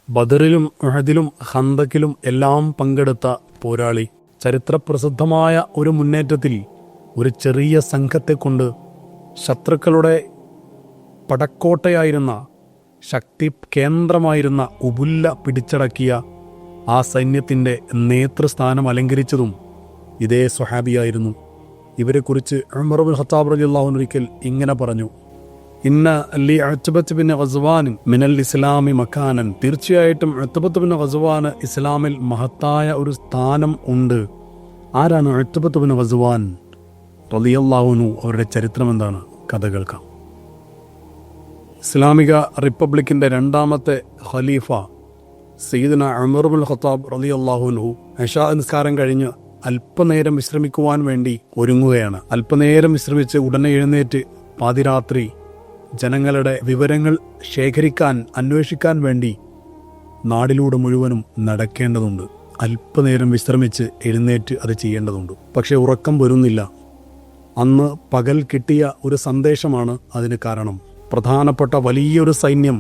ബദറിലും ഉഹദിലും ഖന്തക്കിലും എല്ലാം പങ്കെടുത്ത പോരാളി. ചരിത്രപ്രസിദ്ധമായ ഒരു മുന്നേറ്റത്തിൽ ഒരു ചെറിയ സംഘത്തെ കൊണ്ട് ശത്രുക്കളുടെ പടക്കോട്ടയായിരുന്ന, ശക്തി കേന്ദ്രമായിരുന്ന ഉബുല്ല പിടിച്ചടക്കിയ ആ സൈന്യത്തിൻ്റെ നേതൃസ്ഥാനം അലങ്കരിച്ചതും ഇതേ സ്വഹാബിയായിരുന്നു. ഇവരെക്കുറിച്ച് ഉമർ ഇബ്നുൽ ഖത്താബ് റളിയല്ലാഹു അൻഹു ഒരിക്കൽ ഇങ്ങനെ പറഞ്ഞു: ഇന്ന ലി ഉത്ബത്ത് ബിൻ ഗസ്വാൻ മിനൽ ഇസ്ലാമി മക്കാനൻ. തീർച്ചയായിട്ടും ഉത്ബത്ത് ബിൻ ഗസ്വാന് ഇസ്ലാമിൽ മഹത്തായ ഒരു സ്ഥാനം ഉണ്ട്. ആരാണ് ഉത്ബത്ത് ബിൻ ഗസ്വാൻ റളിയല്ലാഹു അൻഹു? അവരുടെ ചരിത്രം എന്താണ്? കഥ കേൾക്കാം. ഇസ്ലാമിക റിപ്പബ്ലിക്കിൻ്റെ രണ്ടാമത്തെ ഖലീഫ സയ്യിദുന ഉമർ ഇബ്നുൽ ഖത്താബ് റളിയല്ലാഹു അൻഹു ഇശാ നിസ്കാരം കഴിഞ്ഞ് അല്പനേരം വിശ്രമിക്കുവാൻ വേണ്ടി ഒരുങ്ങുകയാണ്. അല്പനേരം വിശ്രമിച്ച് ഉടനെ എഴുന്നേറ്റ് പാതിരാത്രി ജനങ്ങളുടെ വിവരങ്ങൾ ശേഖരിക്കാൻ, അന്വേഷിക്കാൻ വേണ്ടി നാടിലൂടെ മുഴുവനും നടക്കേണ്ടതുണ്ട്. അല്പനേരം വിശ്രമിച്ച് എഴുന്നേറ്റ് അത് ചെയ്യേണ്ടതുണ്ട്. പക്ഷേ ഉറക്കം വരുന്നില്ല. അന്ന് പകൽ കിട്ടിയ ഒരു സന്ദേശമാണ് അതിന് കാരണം. പ്രധാനപ്പെട്ട വലിയൊരു സൈന്യം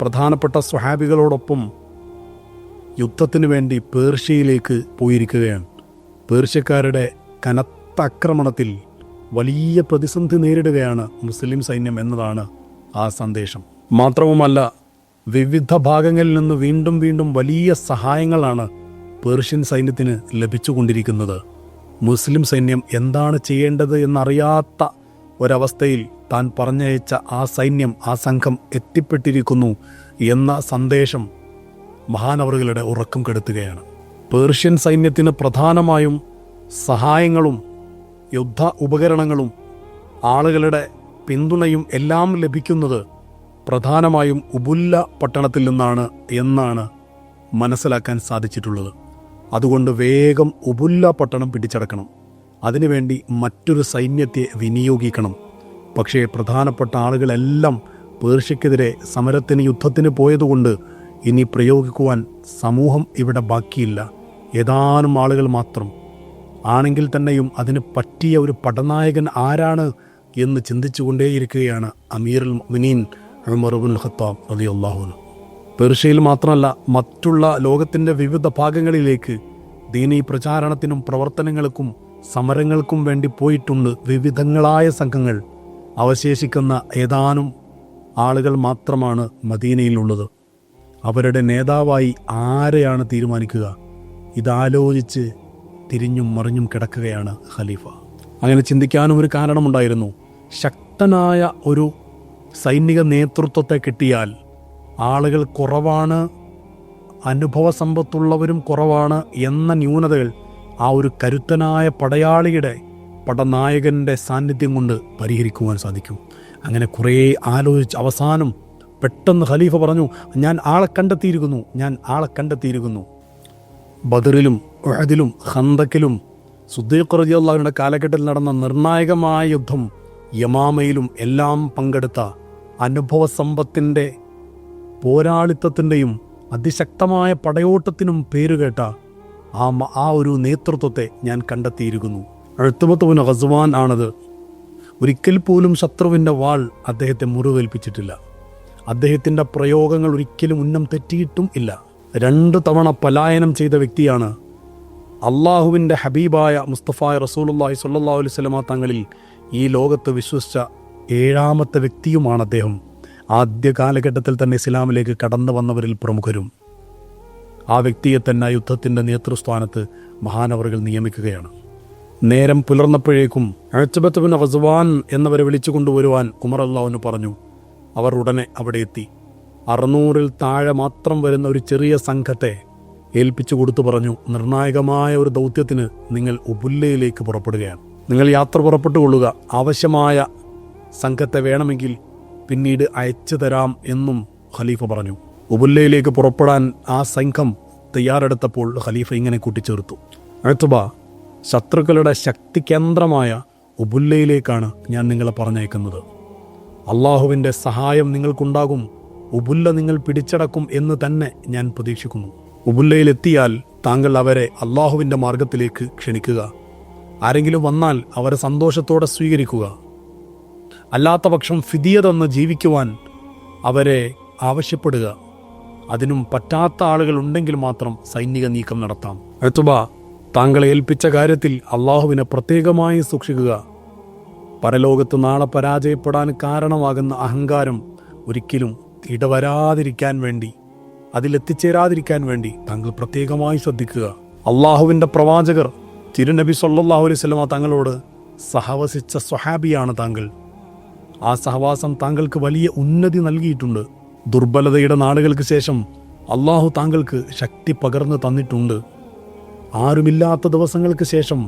പ്രധാനപ്പെട്ട സ്വഹാബികളോടൊപ്പം യുദ്ധത്തിനു വേണ്ടി പേർഷ്യയിലേക്ക് പോയിരിക്കുകയാണ്. പേർഷ്യക്കാരുടെ കനത്ത ആക്രമണത്തിൽ വലിയ പ്രതിസന്ധി നേരിടുകയാണ് മുസ്ലിം സൈന്യം എന്നതാണ് ആ സന്ദേശം. മാത്രവുമല്ല, വിവിധ ഭാഗങ്ങളിൽ നിന്ന് വീണ്ടും വീണ്ടും വലിയ സഹായങ്ങളാണ് പേർഷ്യൻ സൈന്യത്തിന് ലഭിച്ചുകൊണ്ടിരിക്കുന്നത്. മുസ്ലിം സൈന്യം എന്താണ് ചെയ്യേണ്ടത് എന്നറിയാത്ത ഒരവസ്ഥയിൽ താൻ പറഞ്ഞയച്ച ആ സൈന്യം, ആ സംഘം എത്തിപ്പെട്ടിരിക്കുന്നു എന്ന സന്ദേശം മഹാനവറുകളുടെ ഉറക്കം കെടുത്തുകയാണ്. പേർഷ്യൻ സൈന്യത്തിന് പ്രധാനമായും സഹായങ്ങളും യുദ്ധ ഉപകരണങ്ങളും ആളുകളുടെ പിന്തുണയും എല്ലാം ലഭിക്കുന്നത് പ്രധാനമായും ഉബുല്ല പട്ടണത്തിൽ നിന്നാണ് എന്നാണ് മനസ്സിലാക്കാൻ സാധിച്ചിട്ടുള്ളത്. അതുകൊണ്ട് വേഗം ഉബുല്ല പട്ടണം പിടിച്ചടക്കണം. അതിനുവേണ്ടി മറ്റൊരു സൈന്യത്തെ വിനിയോഗിക്കണം. പക്ഷേ പ്രധാനപ്പെട്ട ആളുകളെല്ലാം പേർഷ്യക്കെതിരെ സമരത്തിന്, യുദ്ധത്തിന് പോയതുകൊണ്ട് ഇനി പ്രയോഗിക്കുവാൻ സമൂഹം ഇവിടെ ബാക്കിയില്ല. ഏതാനും ആളുകൾ മാത്രം. ആണെങ്കിൽ തന്നെയും അതിന് പറ്റിയ ഒരു പടനായകൻ ആരാണ് എന്ന് ചിന്തിച്ചുകൊണ്ടേയിരിക്കുകയാണ് അമീറുൽ മുഅ്മിനീൻ ഉമർ ഇബ്നുൽ ഖത്താബ് റളിയല്ലാഹു അൻഹു. പേർഷ്യയിൽ മാത്രമല്ല, മറ്റുള്ള ലോകത്തിൻ്റെ വിവിധ ഭാഗങ്ങളിലേക്ക് ദീനീ പ്രചാരണത്തിനും പ്രവർത്തനങ്ങൾക്കും സമരങ്ങൾക്കും വേണ്ടി പോയിട്ടുണ്ട് വിവിധങ്ങളായ സംഘങ്ങൾ. അവശേഷിക്കുന്ന ഏതാനും ആളുകൾ മാത്രമാണ് മദീനയിലുള്ളത്. അവരുടെ നേതാവായി ആരെയാണ് തീരുമാനിക്കുക? ഇതാലോചിച്ച് തിരിഞ്ഞും മറിഞ്ഞും കിടക്കുകയാണ് ഖലീഫ. അങ്ങനെ ചിന്തിക്കാനും ഒരു കാരണമുണ്ടായിരുന്നു. ശക്തനായ ഒരു സൈനിക നേതൃത്വത്തെ കിട്ടിയാൽ ആളുകൾ കുറവാണ്, അനുഭവ സമ്പത്തുള്ളവരും കുറവാണ് എന്ന ന്യൂനതകൾ ആ ഒരു കരുത്തനായ പടയാളിയുടെ, പടനായകൻ്റെ സാന്നിധ്യം കൊണ്ട് പരിഹരിക്കുവാൻ സാധിക്കും. അങ്ങനെ കുറേ ആലോചിച്ച് അവസാനം പെട്ടെന്ന് ഖലീഫ പറഞ്ഞു: ഞാൻ ആളെ കണ്ടെത്തിയിരിക്കുന്നു. ബദറിലും ഉഹദിലും ഖന്തക്കിലും സിദ്ദീഖ് റളിയല്ലാഹു അൻഹുവിന്റെ കാലഘട്ടത്തിൽ നടന്ന നിർണായകമായ യുദ്ധം, യമാമയിലും എല്ലാം പങ്കെടുത്ത അനുഭവ സമ്പത്തിൻ്റെ, പോരാളിത്തത്തിൻ്റെയും അതിശക്തമായ പടയോട്ടത്തിനും പേരുകേട്ട ആ ഒരു നേതൃത്വത്തെ ഞാൻ കണ്ടെത്തിയിരിക്കുന്നു. ഉത്ബത്ത് ബിൻ ഗസ്വാൻ ആണത്. ഒരിക്കൽ പോലും ശത്രുവിൻ്റെ വാൾ അദ്ദേഹത്തെ മുറിവേൽപ്പിച്ചിട്ടില്ല. അദ്ദേഹത്തിൻ്റെ പ്രയോഗങ്ങൾ ഒരിക്കലും ഉന്നം തെറ്റിയിട്ടും ഇല്ല. 2 തവണ പലായനം ചെയ്ത വ്യക്തിയാണ്. അള്ളാഹുവിൻ്റെ ഹബീബായ മുസ്തഫായ റസൂലുള്ളാഹി സ്വല്ലല്ലാഹു അലൈഹി വസല്ലമ തങ്ങളിൽ ഈ ലോകത്ത് വിശ്വസിച്ച 7ാമത്തെ വ്യക്തിയുമാണ് അദ്ദേഹം. ആദ്യ കാലഘട്ടത്തിൽ തന്നെ ഇസ്ലാമിലേക്ക് കടന്നു വന്നവരിൽ പ്രമുഖരും. ആ വ്യക്തിയെ തന്നെ യുദ്ധത്തിൻ്റെ നേതൃസ്ഥാനത്ത് മഹാനവറുകൾ നിയമിക്കുകയാണ്. നേരം പുലർന്നപ്പോഴേക്കും ഉത്ബത്ത് ബിൻ ഗസ്വാൻ എന്നവരെ വിളിച്ചു കൊണ്ടുവരുവാൻ ഉമർ റളിയല്ലാഹു അൻഹു പറഞ്ഞു. അവർ ഉടനെ അവിടെ എത്തി. 600-ൽ താഴെ മാത്രം വരുന്ന ഒരു ചെറിയ സംഘത്തെ ഏൽപ്പിച്ചു കൊടുത്തു പറഞ്ഞു: നിർണായകമായ ഒരു ദൗത്യത്തിന് നിങ്ങൾ ഉബുല്ലയിലേക്ക് പുറപ്പെടുകയാണ്. നിങ്ങൾ യാത്ര പുറപ്പെട്ടുകൊള്ളുക. ആവശ്യമായ സംഘത്തെ വേണമെങ്കിൽ പിന്നീട് അയച്ചു തരാം എന്നും ഖലീഫ പറഞ്ഞു. ഉബുല്ലയിലേക്ക് പുറപ്പെടാൻ ആ സംഘം തയ്യാറെടുത്തപ്പോൾ ഖലീഫ ഇങ്ങനെ കൂട്ടിച്ചേർത്തു: ഉത്ബ, ശത്രുക്കളുടെ ശക്തി കേന്ദ്രമായ ഉബുല്ലയിലേക്കാണ് ഞാൻ നിങ്ങളെ പറഞ്ഞയക്കുന്നത്. അള്ളാഹുവിൻ്റെ സഹായം നിങ്ങൾക്കുണ്ടാകും. ഉബുല്ല നിങ്ങൾ പിടിച്ചടക്കും എന്ന് തന്നെ ഞാൻ പ്രതീക്ഷിക്കുന്നു. ഉബുല്ലയിലെത്തിയാൽ താങ്കൾ അവരെ അള്ളാഹുവിൻ്റെ മാർഗത്തിലേക്ക് ക്ഷണിക്കുക. ആരെങ്കിലും വന്നാൽ അവരെ സന്തോഷത്തോടെ സ്വീകരിക്കുക. അല്ലാത്ത പക്ഷം ഫിദിയ തന്ന് ജീവിക്കുവാൻ അവരെ ആവശ്യപ്പെടുക. അതിനും പറ്റാത്ത ആളുകൾ ഉണ്ടെങ്കിൽ മാത്രം സൈനിക നീക്കം നടത്താം. ഉത്ബ, താങ്കളെ ഏൽപ്പിച്ച കാര്യത്തിൽ അള്ളാഹുവിനെ പ്രത്യേകമായി സൂക്ഷിക്കുക. പരലോകത്ത് നാളെ പരാജയപ്പെടാൻ കാരണമാകുന്ന അഹങ്കാരം ഒരിക്കലും ഇടവരാതിരിക്കാൻ വേണ്ടി, അതിലെത്തിച്ചേരാതിരിക്കാൻ വേണ്ടി താങ്കൾ പ്രത്യേകമായി ശ്രദ്ധിക്കുക. അള്ളാഹുവിൻ്റെ പ്രവാചകർ തിരുനബി സല്ലല്ലാഹു അലൈഹി വസല്ലമ തങ്ങളോട് സഹവസിച്ച സ്വഹാബിയാണ് താങ്കൾ. ആ സഹവാസം താങ്കൾക്ക് വലിയ ഉന്നതി നൽകിയിട്ടുണ്ട്. ദുർബലതയുടെ നാളുകൾക്ക് ശേഷം അള്ളാഹു താങ്കൾക്ക് ശക്തി പകർന്നു തന്നിട്ടുണ്ട്. ആരുമില്ലാത്ത ദിവസങ്ങൾക്ക് ശേഷം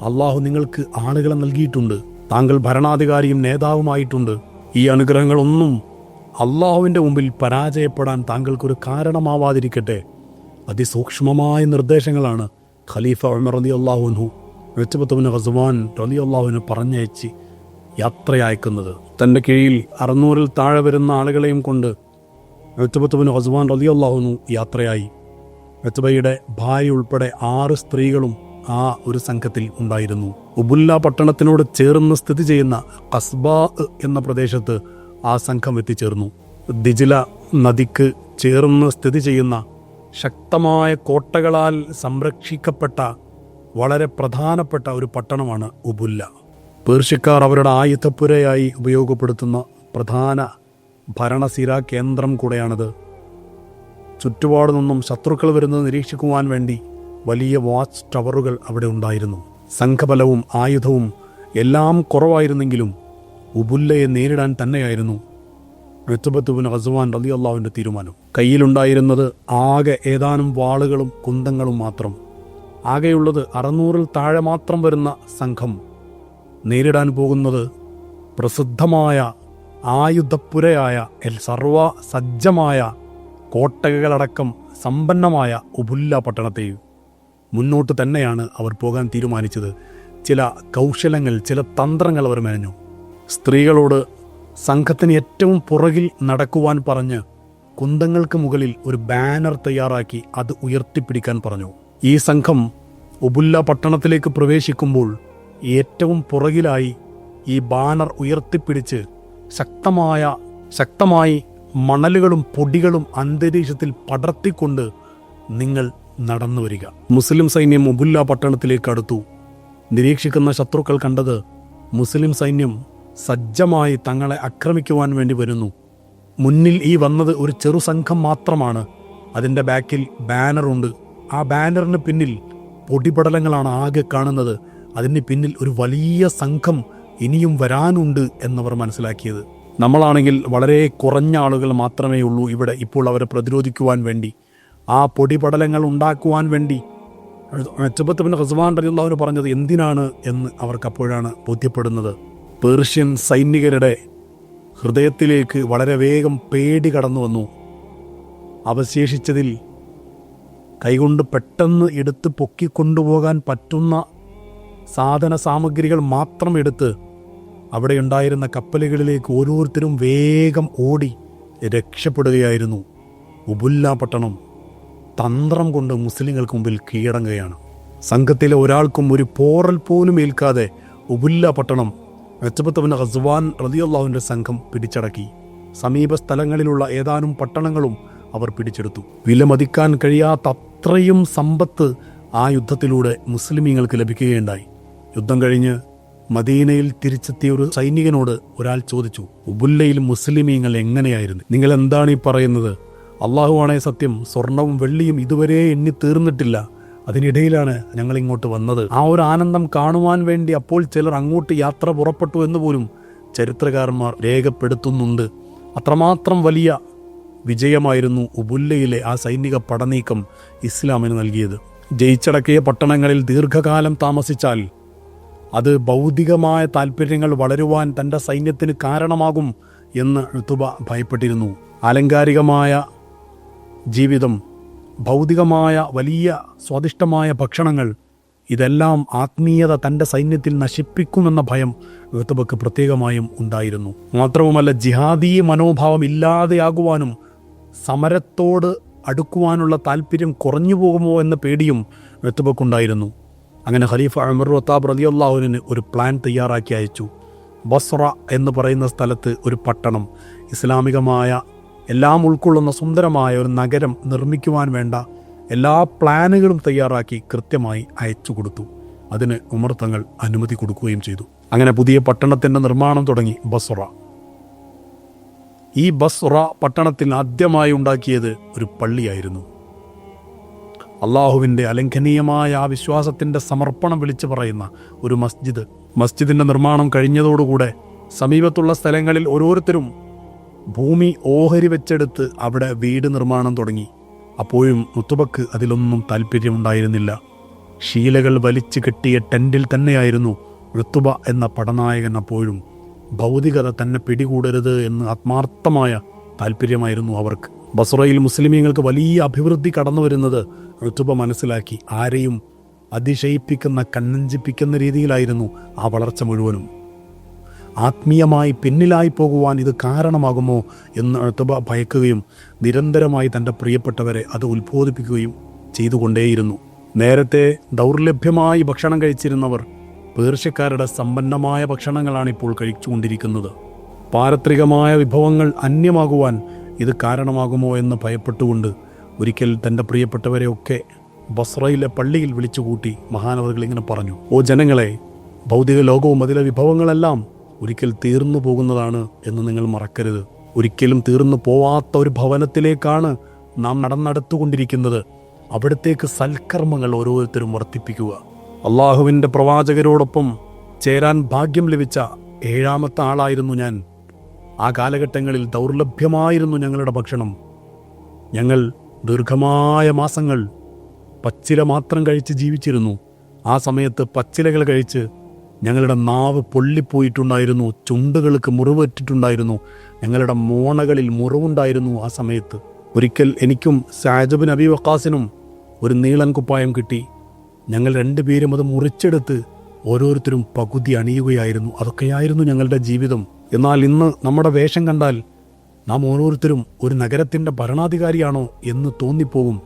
അള്ളാഹു നിങ്ങൾക്ക് ആളുകളെ നൽകിയിട്ടുണ്ട്. താങ്കൾ ഭരണാധികാരിയും നേതാവുമായിട്ടുണ്ട്. ഈ അനുഗ്രഹങ്ങളൊന്നും അള്ളാഹുവിൻ്റെ മുമ്പിൽ പരാജയപ്പെടാൻ താങ്കൾക്കൊരു കാരണമാവാതിരിക്കട്ടെ. അതിസൂക്ഷ്മമായ നിർദ്ദേശങ്ങളാണ് ഖലീഫ ഉമർ റളിയല്ലാഹു അൻഹു ഉത്ബത്ത് ഇബ്നു ഗസ്വാൻ റളിയല്ലാഹു അൻഹു പറഞ്ഞയച്ച് യാത്രയയക്കുന്നത്. തൻ്റെ കീഴിൽ 600-ൽ താഴെ വരുന്ന ആളുകളെയും കൊണ്ട് ഉത്ബത്ത് ഇബ്നു ഗസ്വാൻ റളിയല്ലാഹു അൻഹു യാത്രയായി. ഉത്ബയുടെ ഭാര്യ ഉൾപ്പെടെ 6 സ്ത്രീകളും ആ ഒരു സംഘത്തിൽ ഉണ്ടായിരുന്നു. ഉബുല്ല പട്ടണത്തിനോട് ചേർന്ന് സ്ഥിതി ചെയ്യുന്ന ഖസ്ബാ എന്ന പ്രദേശത്ത് ആ സംഘം എത്തിച്ചേർന്നു. ദിജ്ല നദിക്ക് ചേർന്ന് സ്ഥിതി ചെയ്യുന്ന ശക്തമായ കോട്ടകളാൽ സംരക്ഷിക്കപ്പെട്ട വളരെ പ്രധാനപ്പെട്ട ഒരു പട്ടണമാണ് ഉബുല്ല. പേർഷ്യക്കാർ അവരുടെ ആയുധപ്പുരയായി ഉപയോഗപ്പെടുത്തുന്ന പ്രധാന ഭരണസിരാ കേന്ദ്രം കൂടെയാണിത്. ചുറ്റുപാടു നിന്നും ശത്രുക്കൾ വരുന്നത് നിരീക്ഷിക്കുവാൻ വേണ്ടി വലിയ വാച്ച് ടവറുകൾ അവിടെ ഉണ്ടായിരുന്നു. സംഘബലവും ആയുധവും എല്ലാം കുറവായിരുന്നെങ്കിലും ഉബുല്ലയെ നേരിടാൻ തന്നെയായിരുന്നു ഉത്ബത്ത് ഇബ്നു ഗസ്വാൻ റളിയല്ലാഹുവിൻ്റെ തീരുമാനം. കയ്യിലുണ്ടായിരുന്നത് ആകെ ഏതാനും വാളുകളും കുന്തങ്ങളും മാത്രം. ആകെയുള്ളത് 600-ൽ താഴെ മാത്രം വരുന്ന സംഘം നേരിടാൻ പോകുന്നത് പ്രസിദ്ധമായ ആയുധപ്പുരയായ സർവ സജ്ജമായ കോട്ടകളടക്കം സമ്പന്നമായ ഉബുല്ല പട്ടണത്തെയും. മുന്നോട്ട് തന്നെയാണ് അവർ പോകാൻ തീരുമാനിച്ചത്. ചില കൗശലങ്ങൾ, ചില തന്ത്രങ്ങൾ അവർ മെനഞ്ഞു. സ്ത്രീകളോട് സംഘത്തിന് ഏറ്റവും പുറകിൽ നടക്കുവാൻ പറഞ്ഞ് കുന്തങ്ങൾക്ക് മുകളിൽ ഒരു ബാനർ തയ്യാറാക്കി അത് ഉയർത്തിപ്പിടിക്കാൻ പറഞ്ഞു. ഈ സംഘം ഉബുല്ല പട്ടണത്തിലേക്ക് പ്രവേശിക്കുമ്പോൾ ഏറ്റവും പുറകിലായി ഈ ബാനർ ഉയർത്തിപ്പിടിച്ച് ശക്തമായി മണലുകളും പൊടികളും അന്തരീക്ഷത്തിൽ പടർത്തിക്കൊണ്ട് നിങ്ങൾ നടന്നു വരിക. മുസ്ലിം സൈന്യം ഉബുല്ല പട്ടണത്തിലേക്ക് അടുത്തു. നിരീക്ഷിക്കുന്ന ശത്രുക്കൾ കണ്ടത് മുസ്ലിം സൈന്യം സജ്ജമായി തങ്ങളെ ആക്രമിക്കുവാൻ വേണ്ടി വരുന്നു. മുന്നിൽ ഈ വന്നത് ഒരു ചെറു സംഘം മാത്രമാണ്. അതിൻ്റെ ബാക്കിൽ ബാനറുണ്ട്. ആ ബാനറിന് പിന്നിൽ പൊടിപടലങ്ങളാണ് ആകെ കാണുന്നത്. അതിന് പിന്നിൽ ഒരു വലിയ സംഘം ഇനിയും വരാനുണ്ട് എന്നവർ മനസ്സിലാക്കിയത്. നമ്മളാണെങ്കിൽ വളരെ കുറഞ്ഞ ആളുകൾ മാത്രമേ ഉള്ളൂ ഇവിടെ ഇപ്പോൾ അവരെ പ്രതിരോധിക്കുവാൻ വേണ്ടി, ആ പൊടിപടലങ്ങൾ ഉണ്ടാക്കുവാൻ വേണ്ടി. ഉത്ബത്ത് ഇബ്നു ഗസ്വാൻ റളിയല്ലാഹു അൻഹു പറഞ്ഞത് എന്തിനാണ് എന്ന് അവർക്കപ്പോഴാണ് ബോധ്യപ്പെടുന്നത്. പേർഷ്യൻ സൈനികരുടെ ഹൃദയത്തിലേക്ക് വളരെ വേഗം പേടി കടന്നു വന്നു. അവശേഷിച്ചതിൽ കൈകൊണ്ട് പെട്ടെന്ന് എടുത്ത് പൊക്കിക്കൊണ്ടുപോകാൻ പറ്റുന്ന സാധന സാമഗ്രികൾ മാത്രം എടുത്ത് അവിടെ ഉണ്ടായിരുന്ന കപ്പലുകളിലേക്ക് ഓരോരുത്തരും വേഗം ഓടി രക്ഷപ്പെടുകയായിരുന്നു. ഉബുല്ല പട്ടണം തന്ത്രം കൊണ്ട് മുസ്ലിങ്ങൾക്ക് മുമ്പിൽ കീഴടങ്ങുകയാണ്. സംഘത്തിലെ ഒരാൾക്കും ഒരു പോറൽ പോലും ഏൽക്കാതെ ഉബുല്ല പട്ടണം ഉത്ബത്ത് ഇബ്നു ഗസ്വാൻ റളിയല്ലാഹുവിൻ്റെ സംഘം പിടിച്ചടക്കി. സമീപ സ്ഥലങ്ങളിലുള്ള ഏതാനും പട്ടണങ്ങളും അവർ പിടിച്ചെടുത്തു. വിലമതിക്കാൻ കഴിയാത്ത അത്രയും സമ്പത്ത് ആ യുദ്ധത്തിലൂടെ മുസ്ലിമീങ്ങൾക്ക് ലഭിക്കുകയുണ്ടായി. യുദ്ധം കഴിഞ്ഞ് മദീനയിൽ തിരിച്ചെത്തിയ ഒരു സൈനികനോട് ഒരാൾ ചോദിച്ചു, ഉബുല്ലയിൽ മുസ്ലിമീങ്ങൾ എങ്ങനെയായിരുന്നു? നിങ്ങൾ എന്താണ് ഈ പറയുന്നത്? അള്ളാഹുവാണേ സത്യം, സ്വർണവും വെള്ളിയും ഇതുവരെ എണ്ണി തീർന്നിട്ടില്ല. അതിനിടയിലാണ് ഞങ്ങൾ ഇങ്ങോട്ട് വന്നത്. ആ ഒരു ആനന്ദം കാണുവാൻ വേണ്ടി അപ്പോൾ ചിലർ അങ്ങോട്ട് യാത്ര പുറപ്പെട്ടു എന്ന് പോലും ചരിത്രകാരന്മാർ രേഖപ്പെടുത്തുന്നുണ്ട്. അത്രമാത്രം വലിയ വിജയമായിരുന്നു ഉബുല്ലയിലെ ആ സൈനിക പടനീക്കം ഇസ്ലാമിന് നൽകിയത്. ജയിച്ചടക്കിയ പട്ടണങ്ങളിൽ ദീർഘകാലം താമസിച്ചാൽ അത് ഭൗതികമായ താല്പര്യങ്ങൾ വളരുവാൻ തൻ്റെ സൈന്യത്തിന് കാരണമാകും എന്ന് ഉത്ബ ഭയപ്പെട്ടിരുന്നു. ആലങ്കാരികമായ ജീവിതം, ഭൗതികമായ വലിയ സ്വാദിഷ്ടമായ ഭക്ഷണങ്ങൾ, ഇതെല്ലാം ആത്മീയത തൻ്റെ സൈന്യത്തിൽ നശിപ്പിക്കുമെന്ന ഭയം ഉത്ബക്ക് പ്രത്യേകമായും ഉണ്ടായിരുന്നു. മാത്രവുമല്ല, ജിഹാദി മനോഭാവം ഇല്ലാതെയാകുവാനും സമരത്തോട് അടുക്കുവാനുള്ള താല്പര്യം കുറഞ്ഞു പോകുമോ എന്ന പേടിയും ഉത്ബക്കുണ്ടായിരുന്നു. അങ്ങനെ ഖലീഫ ഉമർ റളിയല്ലാഹു അൻഹു ഒരു പ്ലാൻ തയ്യാറാക്കി അയച്ചു. ബസ്ര എന്ന് പറയുന്ന സ്ഥലത്ത് ഒരു പട്ടണം, ഇസ്ലാമികമായ എല്ലാം ഉൾക്കൊള്ളുന്ന സുന്ദരമായ ഒരു നഗരം നിർമ്മിക്കുവാൻ വേണ്ട എല്ലാ പ്ലാനുകളും തയ്യാറാക്കി കൃത്യമായി അയച്ചു കൊടുത്തു. അതിന് ഉമർ തങ്ങൾ അനുമതി കൊടുക്കുകയും ചെയ്തു. അങ്ങനെ പുതിയ പട്ടണത്തിൻ്റെ നിർമ്മാണം തുടങ്ങി. ബസ്റ. ഈ ബസ്റ പട്ടണത്തിൽ ആദ്യമായി ഉണ്ടാക്കിയത് ഒരു പള്ളിയായിരുന്നു. അള്ളാഹുവിൻ്റെ അലംഘനീയമായ ആ വിശ്വാസത്തിൻ്റെ സമർപ്പണം വിളിച്ചു പറയുന്ന ഒരു മസ്ജിദ്. മസ്ജിദിൻ്റെ നിർമ്മാണം കഴിഞ്ഞതോടുകൂടെ സമീപത്തുള്ള സ്ഥലങ്ങളിൽ ഓരോരുത്തരും ഭൂമി ഓഹരി വെച്ചെടുത്ത് അവിടെ വീട് നിർമ്മാണം തുടങ്ങി. അപ്പോഴും റുത്തുബക്ക് അതിലൊന്നും താല്പര്യമുണ്ടായിരുന്നില്ല. ശീലകൾ വലിച്ചു കെട്ടിയ ടെൻറ്റിൽ തന്നെയായിരുന്നു റുത്തുബ എന്ന പടനായകൻ. അപ്പോഴും ഭൗതികത തന്നെ പിടികൂടരുത് എന്ന് ആത്മാർത്ഥമായ താല്പര്യമായിരുന്നു അവർക്ക്. ബസ്റയിൽ മുസ്ലിമീങ്ങൾക്ക് വലിയ അഭിവൃദ്ധി കടന്നു വരുന്നത് റുത്തുബ മനസ്സിലാക്കി. ആരെയും അതിശയിപ്പിക്കുന്ന കണ്ണഞ്ചിപ്പിക്കുന്ന രീതിയിലായിരുന്നു ആ വളർച്ച മുഴുവനും. ആത്മീയമായി പിന്നിലായി പോകുവാൻ ഇത് കാരണമാകുമോ എന്ന് റുത്തുബ ഭയക്കുകയും നിരന്തരമായി തൻ്റെ പ്രിയപ്പെട്ടവരെ അത് ഉത്ബോധിപ്പിക്കുകയും ചെയ്തുകൊണ്ടേയിരുന്നു. നേരത്തെ ദൗർലഭ്യമായി ഭക്ഷണം കഴിച്ചിരുന്നവർ പേർഷ്യക്കാരുടെ സമ്പന്നമായ ഭക്ഷണങ്ങളാണിപ്പോൾ കഴിച്ചുകൊണ്ടിരിക്കുന്നത്. പാരത്രികമായ വിഭവങ്ങൾ അന്യമാകുവാൻ ഇത് കാരണമാകുമോ എന്ന് ഭയപ്പെട്ടുകൊണ്ട് ഒരിക്കൽ തൻ്റെ പ്രിയപ്പെട്ടവരെയൊക്കെ ബസ്റയിലെ പള്ളിയിൽ വിളിച്ചുകൂട്ടി മഹാനവറുകൾ ഇങ്ങനെ പറഞ്ഞു: ഓ ജനങ്ങളെ, ഭൗതിക ലോകവും അതിലെ വിഭവങ്ങളെല്ലാം ഒരിക്കൽ തീർന്നു പോകുന്നതാണ് എന്ന് നിങ്ങൾ മറക്കരുത്. ഒരിക്കലും തീർന്നു പോവാത്ത ഒരു ഭവനത്തിലേക്കാണ് നാം നടന്നെടുത്തുകൊണ്ടിരിക്കുന്നത്. അവിടത്തേക്ക് സൽക്കർമ്മങ്ങൾ ഓരോരുത്തരും വർദ്ധിപ്പിക്കുക. അള്ളാഹുവിൻ്റെ പ്രവാചകരോടൊപ്പം ചേരാൻ ഭാഗ്യം ലഭിച്ച 7ാമത്തെ ആളായിരുന്നു ഞാൻ. ആ കാലഘട്ടങ്ങളിൽ ദൗർലഭ്യമായിരുന്നു ഞങ്ങളുടെ ഭക്ഷണം. ഞങ്ങൾ ദീർഘമായ മാസങ്ങൾ പച്ചില മാത്രം കഴിച്ച് ജീവിച്ചിരുന്നു. ആ സമയത്ത് പച്ചിലകൾ കഴിച്ച് ഞങ്ങളുടെ നാവ് പൊള്ളിപ്പോയിട്ടുണ്ടായിരുന്നു, ചുണ്ടുകൾക്ക് മുറിവേറ്റിട്ടുണ്ടായിരുന്നു, ഞങ്ങളുടെ മോണകളിൽ മുറിവുണ്ടായിരുന്നു. ആ സമയത്ത് ഒരിക്കൽ എനിക്കും സഅദ് ബിൻ അബി വഖാസിനും ഒരു നീളൻ കുപ്പായം കിട്ടി. ഞങ്ങൾ 2 പേരും അത് മുറിച്ചെടുത്ത് ഓരോരുത്തരും പകുതി അണിയുകയായിരുന്നു. അതൊക്കെയായിരുന്നു ഞങ്ങളുടെ ജീവിതം. എന്നാൽ ഇന്ന് നമ്മുടെ വേഷം കണ്ടാൽ നാം ഓരോരുത്തരും ഒരു നഗരത്തിൻ്റെ ഭരണാധികാരിയാണോ എന്ന് തോന്നിപ്പോകും.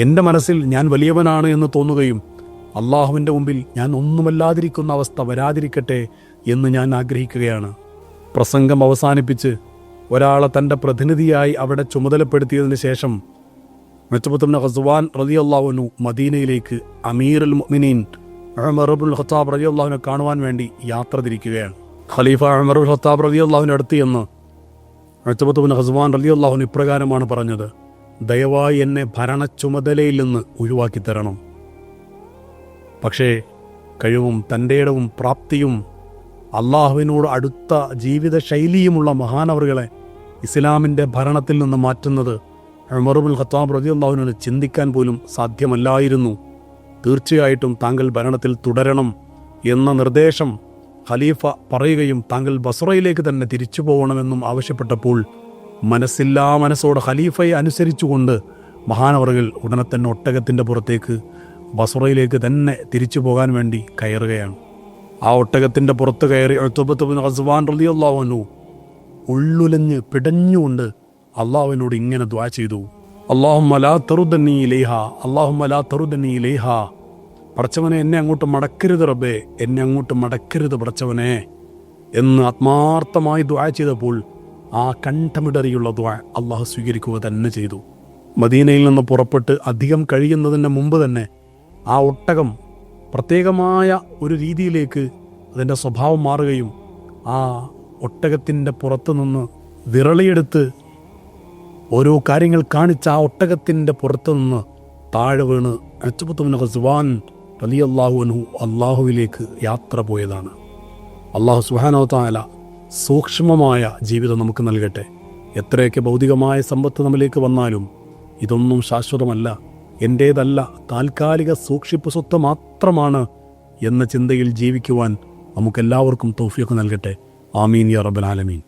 എൻ്റെ മനസ്സിൽ ഞാൻ വലിയവനാണ് എന്ന് തോന്നുകയും അള്ളാഹുവിൻ്റെ മുമ്പിൽ ഞാൻ ഒന്നുമല്ലാതിരിക്കുന്ന അവസ്ഥ വരാതിരിക്കട്ടെ എന്ന് ഞാൻ ആഗ്രഹിക്കുകയാണ്. പ്രസംഗം അവസാനിപ്പിച്ച് ഒരാളെ തൻ്റെ പ്രതിനിധിയായി അവിടെ ചുമതലപ്പെടുത്തിയതിന് ശേഷം ഉത്ബത്ത് ബിൻ ഖസ്വാൻ റളിയല്ലാഹു അൻഹു മദീനയിലേക്ക് അമീറുൽ മുഅ്മിനീൻ ഉമർ ഇബ്നുൽ ഖത്താബ് റളിയല്ലാഹു അൻഹു കാണുവാൻ വേണ്ടി യാത്ര തിരിക്കുകയാണ്. ഖലീഫ ഉമർ ഇബ്നുൽ ഖത്താബ് റളിയല്ലാഹു അൻഹു അടുത്ത് എന്ന് ഉത്ബത്ത് ബിൻ ഖസ്വാൻ റളിയല്ലാഹു അൻഹു ഇപ്രകാരമാണ് പറഞ്ഞത്: ദയവായി എന്നെ ഭരണ ചുമതലയിൽ നിന്ന് ഒഴിവാക്കി തരണം. പക്ഷേ കഴിവും തൻ്റെ ഇടവും പ്രാപ്തിയും അള്ളാഹുവിനോട് അടുത്ത ജീവിത ശൈലിയുമുള്ള മഹാനവറുകളെ ഇസ്ലാമിൻ്റെ ഭരണത്തിൽ നിന്ന് മാറ്റുന്നത് ഉമർ ഇബ്നുൽ ഖത്താബ് റളിയല്ലാഹു അൻഹു ചിന്തിക്കാൻ പോലും സാധ്യമല്ലായിരുന്നു. തീർച്ചയായിട്ടും താങ്കൾ ഭരണത്തിൽ തുടരണം എന്ന നിർദ്ദേശം ഖലീഫ പറയുകയും താങ്കൾ ബസ്റയിലേക്ക് തന്നെ തിരിച്ചു പോകണമെന്നും ആവശ്യപ്പെട്ടപ്പോൾ മനസ്സില്ലാ മനസ്സോടെ ഖലീഫയെ അനുസരിച്ചുകൊണ്ട് മഹാനവറുകൾ ഉടനെ തന്നെ ഒട്ടകത്തിൻ്റെ പുറത്തേക്ക് ബസ്റയിലേക്ക് തന്നെ തിരിച്ചു പോകാൻ വേണ്ടി കയറുകയാണ്. ആ ഒട്ടകത്തിൻ്റെ പുറത്ത് കയറി ഉത്ബത്ത് ബിൻ ഖസ്വാൻ റളിയല്ലാഹു അൻഹു ഉള്ളുലഞ്ഞ് പിടഞ്ഞുകൊണ്ട് അള്ളാഹുവിനോട് ഇങ്ങനെ ദുആ ചെയ്തു: അല്ലാഹുമ്മ ലാ തറുദ്ദനി ഇലൈഹാ, അല്ലാഹുമ്മ ലാ തറുദ്ദനി ഇലൈഹാ. പടച്ചവനെ, എന്നെ അങ്ങോട്ട് മടക്കരുത് റബ്ബേ, എന്നെ അങ്ങോട്ട് മടക്കരുത് പടച്ചവനെ എന്ന് ആത്മാർത്ഥമായി ദുആ ചെയ്തപ്പോൾ ആ കണ്ഠമിടറിയുള്ള ദുആ അള്ളാഹു സ്വീകരിക്കുക തന്നെ ചെയ്തു. മദീനയിൽ നിന്ന് പുറപ്പെട്ട് അധികം കഴിയുന്നതിന് മുമ്പ് തന്നെ ആ ഒട്ടകം പ്രത്യേകമായ ഒരു രീതിയിലേക്ക് അതിൻ്റെ സ്വഭാവം മാറുകയും ആ ഒട്ടകത്തിൻ്റെ പുറത്തു നിന്ന് വിരളിയെടുത്ത് ഓരോ കാര്യങ്ങൾ കാണിച്ച ആ ഒട്ടകത്തിൻ്റെ പുറത്തു നിന്ന് താഴെ വീണ് ഉത്ബത്ത് ബിൻ ഖസ്വാൻ റളിയല്ലാഹു അൻഹു അള്ളാഹുവിലേക്ക് യാത്ര പോയതാണ്. അള്ളാഹു സുബ്ഹാനഹു വ തആല സൂക്ഷ്മമായ ജീവിതം നമുക്ക് നൽകട്ടെ. എത്രയൊക്കെ ഭൗതികമായ സമ്പത്ത് നമ്മിലേക്ക് വന്നാലും ഇതൊന്നും ശാശ്വതമല്ല, എൻ്റേതല്ല, താൽക്കാലിക സൂക്ഷിപ്പ് സ്വത്ത് മാത്രമാണ് എന്ന ചിന്തയിൽ ജീവിക്കുവാൻ നമുക്കെല്ലാവർക്കും തൗഫീഖ് നൽകട്ടെ. ആമീൻ യാ റബ്ബൽ ആലമീൻ.